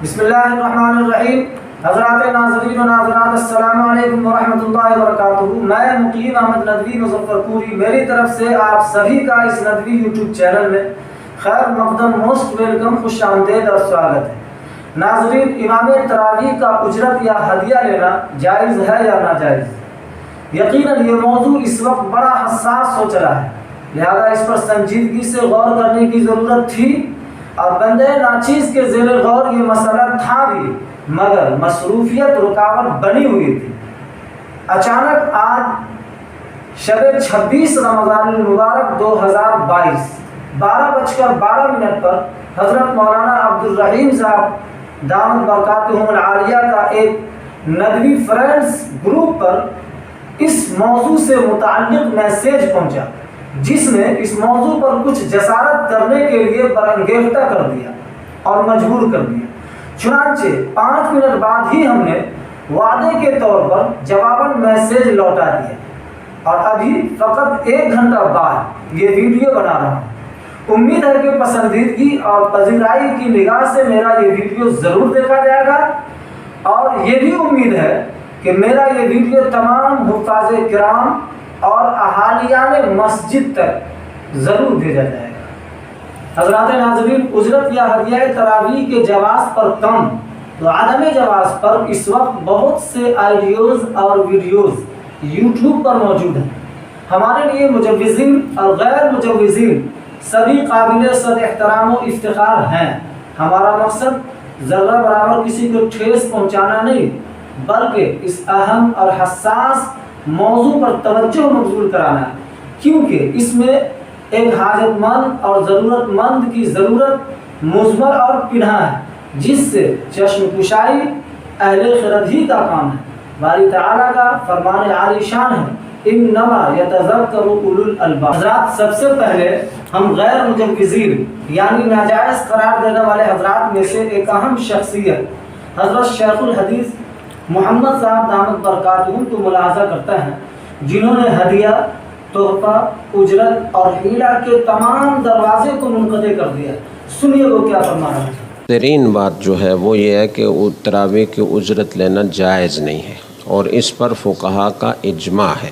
بسم اللہ الرحمن الرحیم۔ حضرات ناظرین و ناظرات السلام علیکم ورحمۃ اللہ وبرکاتہ۔ میں مقیم احمد ندوی مظفر پوری میری طرف سے آپ سبھی کا اس ندوی یوٹیوب چینل میں خیر مقدم، موسٹ ویلکم، خوش آمدید اور سواگت ہے۔ ناظرین، امام تراویح کا اجرت یا ہدیہ لینا جائز ہے یا ناجائز؟ یقیناً یہ موضوع اس وقت بڑا حساس ہو چلا ہے، لہذا اس پر سنجیدگی سے غور کرنے کی ضرورت تھی اور بندے ناچیز کے زیر غور یہ مسئلہ تھا بھی، مگر مصروفیت رکاوٹ بنی ہوئی تھی۔ اچانک آج شب 26 رمضان المبارک 2022 12:12 پر حضرت مولانا عبدالرحیم صاحب دامت برکاتہم العالیہ کا ایک ندوی فرینڈز گروپ پر اس موضوع سے متعلق میسیج پہنچا، جس نے اس موضوع پر کچھ جسارت کرنے کے لیے برانگیختہ کر دیا اور مجبور کر دیا۔ چنانچہ 5 منٹ بعد ہی ہم نے وعدے کے طور پر جواباً میسیج لوٹا دیا اور ابھی فقط 1 گھنٹہ بعد یہ ویڈیو بنا رہا ہوں۔ امید ہے کہ پسندیدگی اور پذیرائی کی نگاہ سے میرا یہ ویڈیو ضرور دیکھا جائے گا، اور یہ بھی امید ہے کہ میرا یہ ویڈیو تمام حفاظ کرام اور احالیان مسجد تک ضرور بھیجا جائے گا۔ حضرات ناظرین، اجرت یا ہدیہ تراویح کے جواز پر کم تو عدم جواز پر اس وقت بہت سے آئیڈیوز اور ویڈیوز یوٹیوب پر موجود ہیں۔ ہمارے لیے مجوزین اور غیر مجوزین سبھی قابل صد احترام و افتخار ہیں۔ ہمارا مقصد ذرہ برابر کسی کو ٹھیس پہنچانا نہیں، بلکہ اس اہم اور حساس موضوع پر توجہ مبذول کرانا ہے، کیونکہ اس میں ایک حاجت مند اور ضرورت مند کی ضرورت مضمر اور پنہا ہے، جس سے چشم کشائی اہل خرد ہی کا کام ہے۔ باری تعالیٰ کا فرمان عالی شان ہے، انما یتذکر اولو الالباب۔ حضرات، سب سے پہلے ہم غیر مجوزین یعنی ناجائز قرار دینے والے حضرات میں سے ایک اہم شخصیت حضرت شیخ الحدیث محمد صاحب دامت برکاتہم کو ملاحظہ کرتا ہے، جنہوں نے ہدیہ، تحفہ، اجرت اور ہیلا کے تمام دروازے کو منقطع کر دیا۔ سنیے وہ کیا فرما رہے ہیں۔ بہترین بات جو ہے وہ یہ ہے کہ تراویح کی اجرت لینا جائز نہیں ہے، اور اس پر فقہا کا اجماع ہے۔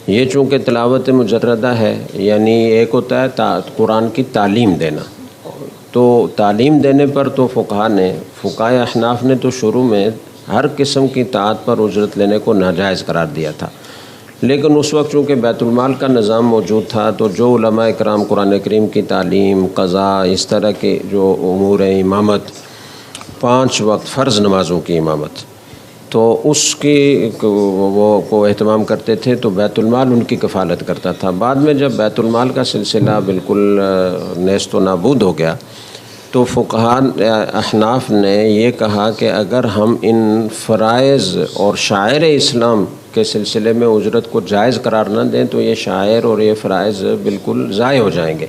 یہ چونکہ تلاوت مجردہ ہے، یعنی ایک ہوتا ہے قرآن کی تعلیم دینا، تو تعلیم دینے پر تو فقہائے احناف نے تو شروع میں ہر قسم کی طاعت پر اجرت لینے کو ناجائز قرار دیا تھا، لیکن اس وقت چونکہ بیت المال کا نظام موجود تھا، تو جو علماء کرام قرآن کریم کی تعلیم، قضاء، اس طرح کے جو امور امامت، 5 وقت فرض نمازوں کی امامت، تو اس کی وہ کو اہتمام کرتے تھے، تو بیت المال ان کی کفالت کرتا تھا۔ بعد میں جب بیت المال کا سلسلہ بالکل نیست و نابود ہو گیا، تو فقہاء احناف نے یہ کہا کہ اگر ہم ان فرائض اور شعائر اسلام کے سلسلے میں اجرت کو جائز قرار نہ دیں تو یہ شعائر اور یہ فرائض بالکل ضائع ہو جائیں گے،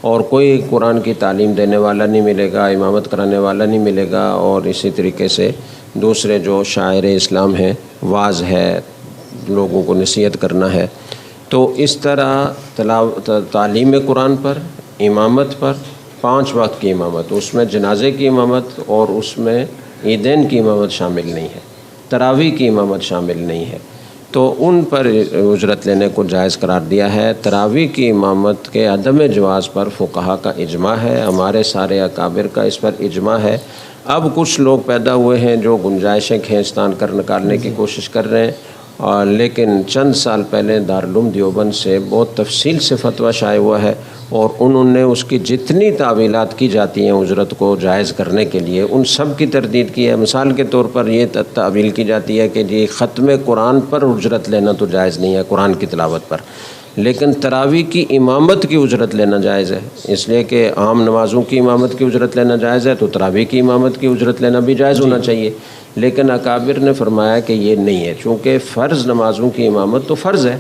اور کوئی قرآن کی تعلیم دینے والا نہیں ملے گا، امامت کرانے والا نہیں ملے گا، اور اسی طریقے سے دوسرے جو شاعر اسلام ہیں، واعظ ہے، لوگوں کو نصیحت کرنا ہے۔ تو اس طرح تعلیم قرآن پر، امامت پر، 5 وقت کی امامت، اس میں جنازے کی امامت اور اس میں عیدین کی امامت شامل نہیں ہے، تراویح کی امامت شامل نہیں ہے، تو ان پر اجرت لینے کو جائز قرار دیا ہے۔ تراویح کی امامت کے عدم جواز پر فقہا کا اجماع ہے، ہمارے سارے اکابر کا اس پر اجماع ہے۔ اب کچھ لوگ پیدا ہوئے ہیں جو گنجائشیں کھینچتان کر نکالنے کی کوشش کر رہے ہیں، لیکن چند سال پہلے دارالعلوم دیوبند سے بہت تفصیل سے فتویٰ شائع ہوا ہے، اور انہوں نے اس کی جتنی تعویلات کی جاتی ہیں اجرت کو جائز کرنے کے لیے، ان سب کی تردید کی ہے۔ مثال کے طور پر یہ تعویل کی جاتی ہے کہ جی ختم قرآن پر اجرت لینا تو جائز نہیں ہے، قرآن کی تلاوت پر، لیکن تراویح کی امامت کی اجرت لینا جائز ہے، اس لیے کہ عام نمازوں کی امامت کی اجرت لینا جائز ہے، تو تراویح کی امامت کی اجرت لینا بھی جائز ہونا چاہیے۔ لیکن اکابر نے فرمایا کہ یہ نہیں ہے، چونکہ فرض نمازوں کی امامت تو فرض ہے،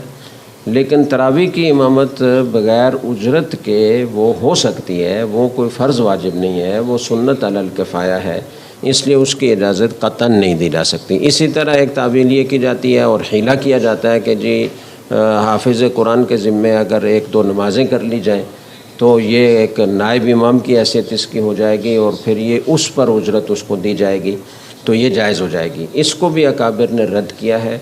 لیکن تراویح کی امامت بغیر اجرت کے وہ ہو سکتی ہے، وہ کوئی فرض واجب نہیں ہے، وہ سنت علی الکفایہ ہے، اس لیے اس کی اجازت قطعاً نہیں دی جا سکتی۔ اسی طرح ایک تعویل یہ کی جاتی ہے اور حیلہ کیا جاتا ہے کہ جی حافظ قرآن کے ذمے اگر 1-2 نمازیں کر لی جائیں تو یہ ایک نائب امام کی حیثیت اس کی ہو جائے گی اور پھر یہ اس پر اجرت اس کو دی جائے گی، تو یہ جائز ہو جائے گی۔ اس کو بھی اکابر نے رد کیا ہے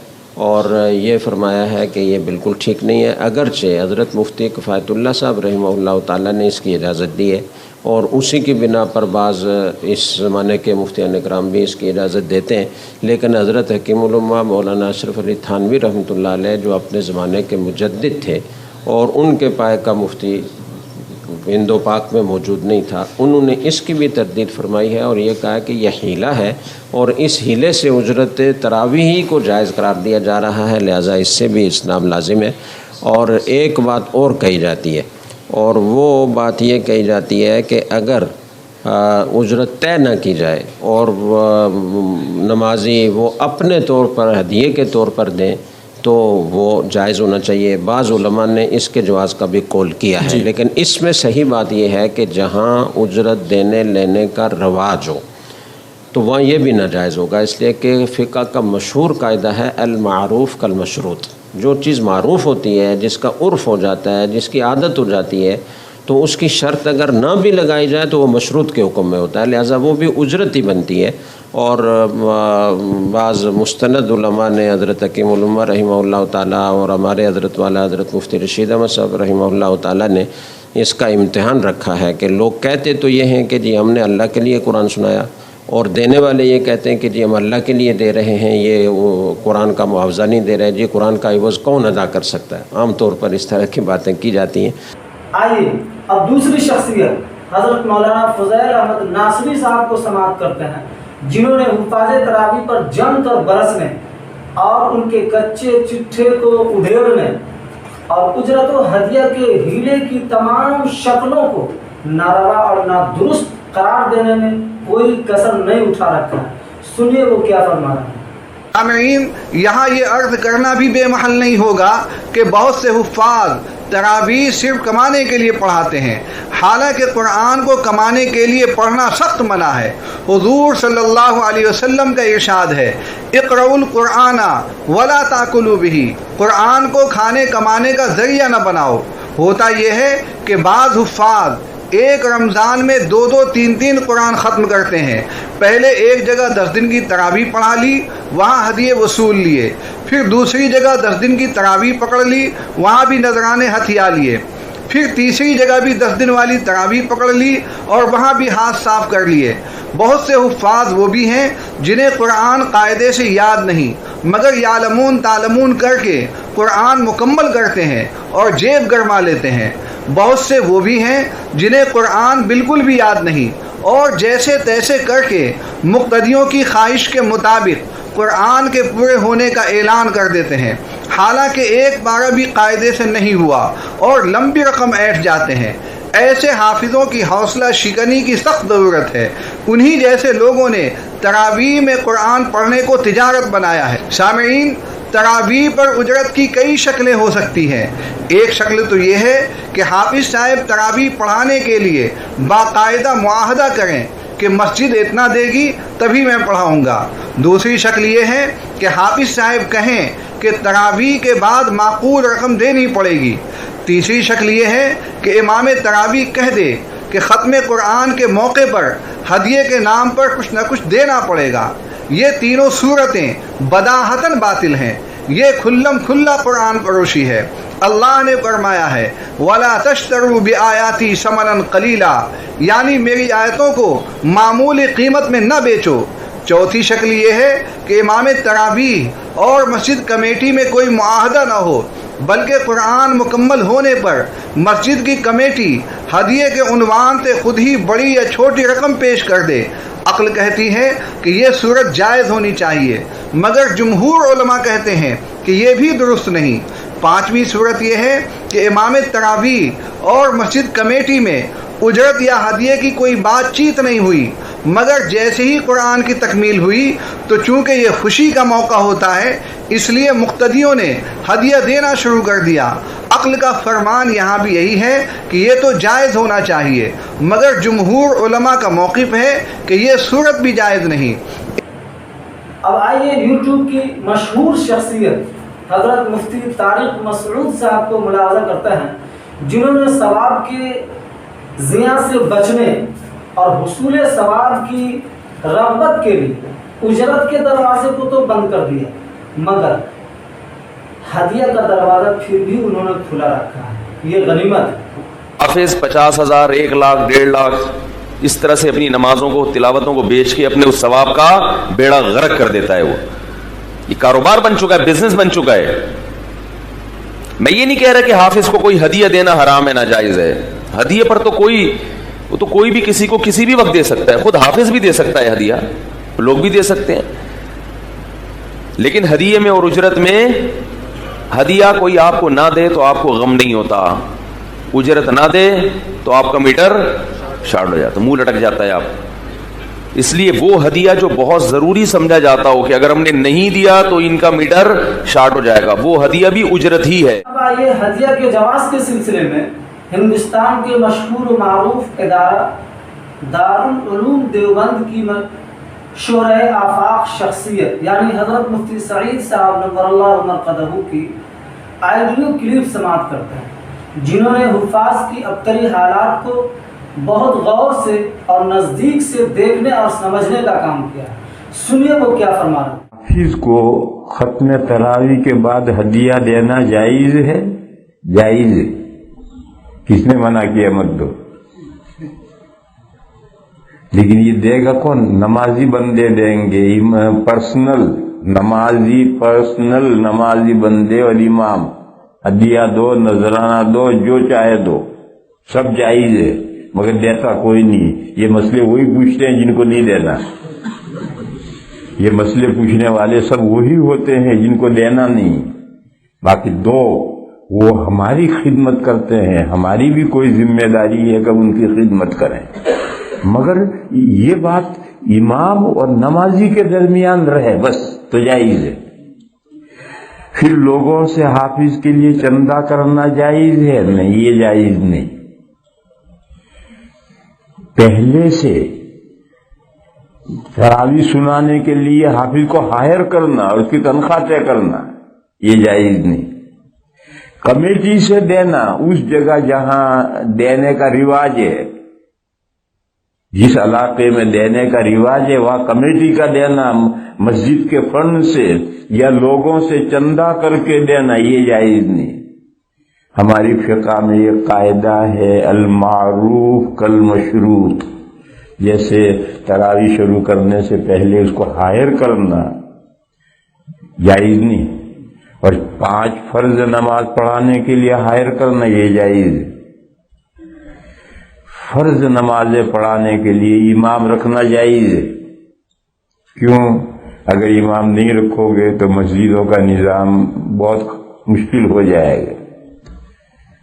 اور یہ فرمایا ہے کہ یہ بالکل ٹھیک نہیں ہے، اگرچہ حضرت مفتی کفایت اللہ صاحب رحمہ اللہ تعالیٰ نے اس کی اجازت دی ہے اور اسی کی بنا پر بعض اس زمانے کے مفتیان اکرام بھی اس کی اجازت دیتے ہیں، لیکن حضرت حکیم الامہ مولانا اشرف علی تھانوی رحمۃ اللہ علیہ جو اپنے زمانے کے مجدد تھے اور ان کے پائے کا مفتی ہند و پاک میں موجود نہیں تھا، انہوں نے اس کی بھی تردید فرمائی ہے اور یہ کہا کہ یہ حیلہ ہے اور اس حیلے سے اجرت تراویح ہی کو جائز قرار دیا جا رہا ہے، لہٰذا اس سے بھی اجتناب لازم ہے۔ اور ایک بات اور کہی جاتی ہے اور وہ بات یہ کہی جاتی ہے کہ اگر اجرت طے نہ کی جائے اور نمازی وہ اپنے طور پر ہدیے کے طور پر دیں تو وہ جائز ہونا چاہیے۔ بعض علماء نے اس کے جواز کا بھی قول کیا ہے، لیکن اس میں صحیح بات یہ ہے کہ جہاں اجرت دینے لینے کا رواج ہو تو وہاں یہ بھی ناجائز ہوگا، اس لیے کہ فقہ کا مشہور قاعدہ ہے المعروف کالمشروط، جو چیز معروف ہوتی ہے، جس کا عرف ہو جاتا ہے، جس کی عادت ہو جاتی ہے، تو اس کی شرط اگر نہ بھی لگائی جائے تو وہ مشروط کے حکم میں ہوتا ہے، لہٰذا وہ بھی اجرت ہی بنتی ہے۔ اور بعض مستند علماء نے حضرت حکیم الامہ رحمہ اللہ تعالیٰ اور ہمارے حضرت والا حضرت مفتی رشید احمد صاحب رحمہ اللہ تعالیٰ نے اس کا امتحان رکھا ہے کہ لوگ کہتے تو یہ ہیں کہ جی ہم نے اللہ کے لیے قرآن سنایا، اور دینے والے یہ کہتے ہیں کہ جی ہم اللہ کے لیے دے رہے ہیں، یہ وہ قرآن کا معاوضہ نہیں دے رہے، جی قرآن کا عوض کون ادا کر سکتا ہے؟ عام طور پر اس طرح کی باتیں کی جاتی ہیں۔ آئیے اب دوسری شخصیت حضرت مولانا فضیل احمد ناصری صاحب کو سماعت کرتے ہیں، جنہوں نے حفاظ تراویح پر جنت اور برسنے اور ان کے کچے چٹھے کو ادھیڑنے اور اجرت و ہدیہ کے ہیلے کی تمام شکلوں کو ناروا اور نادرست قرار دینے میں کوئی کسر نہیں اٹھا رکھا ہے۔ سنیے وہ کیا فرما رہے ہیں۔ سامعین، یہاں یہ عرض کرنا بھی بے محل نہیں ہوگا کہ بہت سے حفاظ تراویح صرف کمانے کے لیے پڑھاتے ہیں، حالانکہ قرآن کو کمانے کے لیے پڑھنا سخت منع ہے۔ حضور صلی اللہ علیہ وسلم کا ارشاد ہے، اقرؤوا القرآن ولا تاکلوا بہ، قرآن کو کھانے کمانے کا ذریعہ نہ بناؤ۔ ہوتا یہ ہے کہ بعض حفاظ ایک رمضان میں 2-3 قرآن ختم کرتے ہیں۔ پہلے ایک جگہ 10 دن کی تراویح پڑھا لی، وہاں ہدیے وصول لیے، پھر دوسری جگہ 10 دن کی تراویح پکڑ لی، وہاں بھی نذرانے ہتھیا لیے، پھر تیسری جگہ بھی 10 دن والی تراویح پکڑ لی اور وہاں بھی ہاتھ صاف کر لیے۔ بہت سے حفاظ وہ بھی ہیں جنہیں قرآن قاعدے سے یاد نہیں، مگر یعلمون تعلمون کر کے قرآن مکمل کرتے ہیں اور جیب گرما لیتے ہیں۔ بہت سے وہ بھی ہیں جنہیں قرآن بالکل بھی یاد نہیں اور جیسے تیسے کر کے مقتدیوں کی خواہش کے مطابق قرآن کے پورے ہونے کا اعلان کر دیتے ہیں، حالانکہ ایک بارہ بھی قاعدے سے نہیں ہوا اور لمبی رقم ایٹھ جاتے ہیں۔ ایسے حافظوں کی حوصلہ شکنی کی سخت ضرورت ہے۔ انہی جیسے لوگوں نے تراویح میں قرآن پڑھنے کو تجارت بنایا ہے۔ سامعین، تراویح پر اجرت کی کئی شکلیں ہو سکتی ہیں۔ ایک شکل تو یہ ہے کہ حافظ صاحب تراویح پڑھانے کے لیے باقاعدہ معاہدہ کریں کہ مسجد اتنا دے گی تبھی میں پڑھاؤں گا۔ دوسری شکل یہ ہے کہ حافظ صاحب کہیں کہ تراویح کے بعد معقول رقم دینی پڑے گی۔ تیسری شکل یہ ہے کہ امام تراویح کہہ دے کہ ختم قرآن کے موقع پر ہدیے کے نام پر کچھ نہ کچھ دینا پڑے گا۔ یہ تینوں صورتیں بداہتاً باطل ہیں، یہ کھلم کھلا قرآن فروشی ہے۔ اللہ نے فرمایا ہے وَلَا تَشْتَرُوا بِآيَاتِي ثَمَنًا قَلِيلًا، یعنی میری آیتوں کو معمولی قیمت میں نہ بیچو۔ چوتھی شکل یہ ہے کہ امام تراویح اور مسجد کمیٹی میں کوئی معاہدہ نہ ہو، بلکہ قرآن مکمل ہونے پر مسجد کی کمیٹی ہدیے کے عنوان سے خود ہی بڑی یا چھوٹی رقم پیش کر دے۔ عقل کہتی ہے کہ یہ صورت جائز ہونی چاہیے، مگر جمہور علماء کہتے ہیں کہ یہ بھی درست نہیں۔ پانچویں صورت یہ ہے کہ امام تراویح اور مسجد کمیٹی میں اجرت یا ہدیے کی کوئی بات چیت نہیں ہوئی، مگر جیسے ہی قرآن کی تکمیل ہوئی تو چونکہ یہ خوشی کا موقع ہوتا ہے اس لیے مقتدیوں نے ہدیہ دینا شروع کر دیا۔ عقل کا فرمان یہاں بھی یہی ہے کہ یہ تو جائز ہونا چاہیے، مگر جمہور علماء کا موقف ہے کہ یہ صورت بھی جائز نہیں۔ اب آئیے یوٹیوب کی مشہور شخصیت حضرت مفتی طارق مسعود صاحب کو ملاحظہ کرتے ہیں، جنہوں نے ثواب کے زیاں سے بچنے اور حصول ثواب کی رغبت کے لیے اجرت کے دروازے کو تو بند کر دیا، مگر ہدیہ کا دروازہ پھر بھی انہوں نے کھلا رکھا ہے۔ یہ غنیمت ہے۔ حافظ 50,000 1 لاکھ 1.5 لاکھ اس طرح سے اپنی نمازوں کو تلاوتوں کو بیچ کے اپنے اس ثواب کا بیڑا غرق کر دیتا ہے۔ وہ یہ کاروبار بن چکا ہے، بزنس بن چکا ہے۔ میں یہ نہیں کہہ رہا کہ حافظ کو کوئی ہدیہ دینا حرام ہے، ناجائز ہے۔ ہدیے پر تو کوئی بھی کسی کو کسی بھی وقت دے سکتا ہے، خود حافظ بھی دے سکتا ہے ہدیہ، لوگ بھی دے سکتے ہیں۔ لیکن ہدیے میں اور اجرت میں، ہدیہ کوئی آپ کو نہ دے تو آپ کو غم نہیں ہوتا، اجرت نہ دے تو آپ کا میٹر شارٹ ہو جاتا، منہ لٹک جاتا ہے آپ۔ اس لیے وہ ہدیہ جو بہت ضروری سمجھا جاتا ہو کہ اگر ہم نے نہیں دیا تو ان کا میٹر شارٹ ہو جائے گا، وہ ہدیہ بھی اجرت ہی ہے۔ اب آئیے ہدیہ کے جواز کے سلسلے میں ہندوستان کے مشہور و معروف ادارہ دارالعلوم دیوبند کی شورۂ آفاق شخصیت یعنی حضرت مفتی سعید صاحب نور اللہ مرقدہ کی آڈیو کلپ سماعت کرتے ہیں، جنہوں نے حفاظ کی ابتری حالات کو بہت غور سے اور نزدیک سے دیکھنے اور سمجھنے کا کام کیا ہے۔ سنیے وہ کیا فرما رہے ہیں۔ حافظ کو ختم تراویح کے بعد ہدیہ دینا جائز ہے؟ جائز ہے۔ کس نے منع کیا مت دو؟ لیکن یہ دے گا کون؟ نمازی بندے دیں گے، پرسنل نمازی بندے اور امام۔ ہدیہ دو، نذرانہ دو، جو چاہے دو، سب جائز ہے، مگر دیتا کوئی نہیں۔ یہ مسئلے وہی پوچھتے ہیں جن کو نہیں دینا، یہ مسئلے پوچھنے والے سب وہی ہوتے ہیں جن کو دینا نہیں۔ باقی دو وہ ہماری خدمت کرتے ہیں، ہماری بھی کوئی ذمہ داری ہے کہ ان کی خدمت کریں، مگر یہ بات امام اور نمازی کے درمیان رہے بس تو جائز ہے۔ پھر لوگوں سے حافظ کے لیے چندہ کرنا جائز ہے؟ نہیں، یہ جائز نہیں۔ پہلے سے تراویح سنانے کے لیے حافظ کو ہائر کرنا اور اس کی تنخواہ طے کرنا، یہ جائز نہیں۔ کمیٹی سے دینا اس جگہ جہاں دینے کا رواج ہے، جس علاقے میں دینے کا رواج ہے وہاں کمیٹی کا دینا، مسجد کے فنڈ سے یا لوگوں سے چندہ کر کے دینا، یہ جائز نہیں۔ ہماری فقہ میں یہ قاعدہ ہے المعروف کالمشروط، جیسے تراویح شروع کرنے سے پہلے اس کو ہائر کرنا جائز نہیں، اور 5 فرض نماز پڑھانے کے لیے ہائر کرنا یہ جائز ہے۔ فرض نمازیں پڑھانے کے لیے امام رکھنا جائز ہے۔ کیوں؟ اگر امام نہیں رکھو گے تو مسجدوں کا نظام بہت مشکل ہو جائے گا۔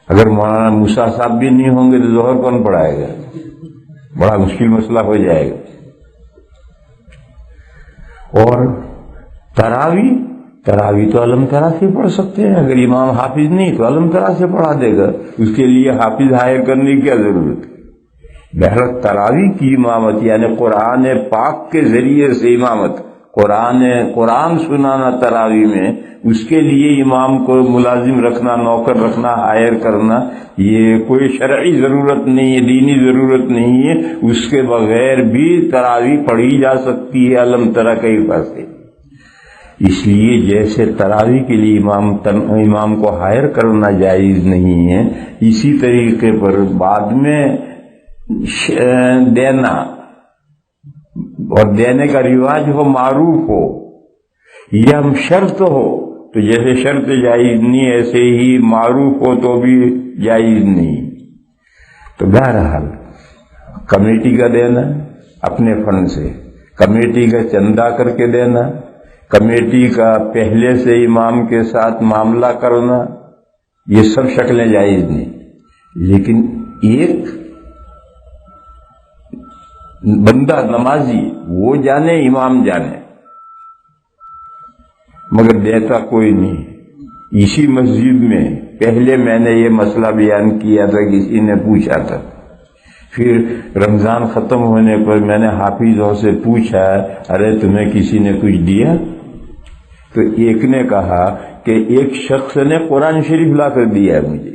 اگر مولانا موسیٰ صاحب بھی نہیں ہوں گے تو ظہر کون پڑھائے گا؟ بڑا مشکل مسئلہ ہو جائے گا۔ اور تراویح تو علم ترا سے پڑھ سکتے ہیں، اگر امام حافظ نہیں تو علم ترا سے پڑھا دے گا، اس کے لیے حافظ ہائر کرنے کی کیا ضرورت ہے؟ بہرحال تراویح کی امامت یعنی قرآن پاک کے ذریعے سے امامت، قرآن سنانا تراویح میں، اس کے لیے امام کو ملازم رکھنا، نوکر رکھنا، ہائر کرنا، یہ کوئی شرعی ضرورت نہیں ہے، دینی ضرورت نہیں ہے۔ اس کے بغیر بھی تراویح پڑھی جا سکتی ہے علم ترا کے پاس سے۔ اس لیے جیسے تراویح کے لیے امام کو ہائر کرنا جائز نہیں ہے، اسی طریقے پر بعد میں دینا اور دینے کا رواج ہو، معروف ہو یا شرط ہو تو جیسے شرط جائز نہیں ایسے ہی معروف ہو تو بھی جائز نہیں۔ تو بہرحال کمیٹی کا دینا اپنے فنڈ سے، کمیٹی کا چندہ کر کے دینا، کمیٹی کا پہلے سے امام کے ساتھ معاملہ کرنا، یہ سب شکلیں جائز نہیں۔ لیکن ایک بندہ نمازی وہ جانے، امام جانے، مگر دیتا کوئی نہیں۔ اسی مسجد میں پہلے میں نے یہ مسئلہ بیان کیا تھا، کسی نے پوچھا تھا، پھر رمضان ختم ہونے پر میں نے حافظوں سے پوچھا ارے تمہیں کسی نے کچھ دیا؟ تو ایک نے کہا کہ ایک شخص نے قرآن شریف لا کر دیا ہے مجھے۔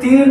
3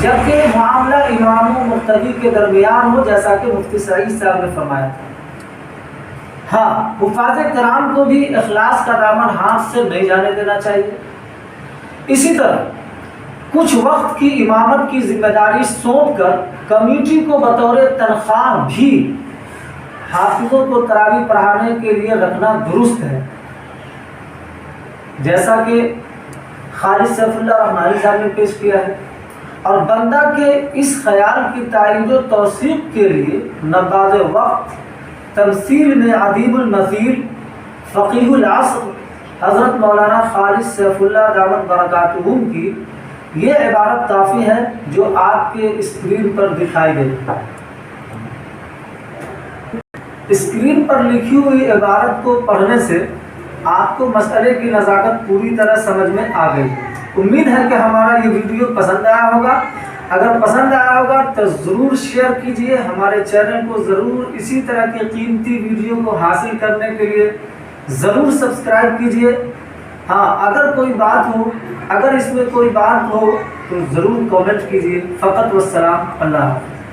جبکہ معاملہ امام و مقتدی کے درمیان ہو، جیسا کہ مفتی سعید صاحب نے فرمایا تھا۔ ہاں، حفاظ کرام کو بھی اخلاص کا دامن ہاتھ سے نہیں جانے دینا چاہیے۔ اسی طرح کچھ وقت کی امامت کی ذمہ داری سونپ کر کمیٹی کو بطور تنخواہ بھی حافظوں کو تراویح پڑھانے کے لیے رکھنا درست ہے، جیسا کہ خالد سیف اللہ رحمانی صاحب نے پیش کیا ہے۔ اور بندہ کے اس خیال کی تائید و توثیق کے لیے نباز وقت تمثیل میں عدیم المثیل فقیہ العصر حضرت مولانا خالد سیف اللہ دامت برکاتہم کی یہ عبارت کافی ہے جو آپ کے اسکرین پر دکھائی دے۔ اسکرین پر لکھی ہوئی عبارت کو پڑھنے سے آپ کو مسئلے کی نزاکت پوری طرح سمجھ میں آ گئی۔ امید ہے کہ ہمارا یہ ویڈیو پسند آیا ہوگا۔ اگر پسند آیا ہوگا تو ضرور شیئر کیجئے، ہمارے چینل کو ضرور اسی طرح کی قیمتی ویڈیو کو حاصل کرنے کے لیے ضرور سبسکرائب کیجئے۔ ہاں، اگر کوئی بات ہو، اگر اس میں کوئی بات ہو تو ضرور کامنٹ کیجئے۔ فقط والسلام، اللہ حافظ۔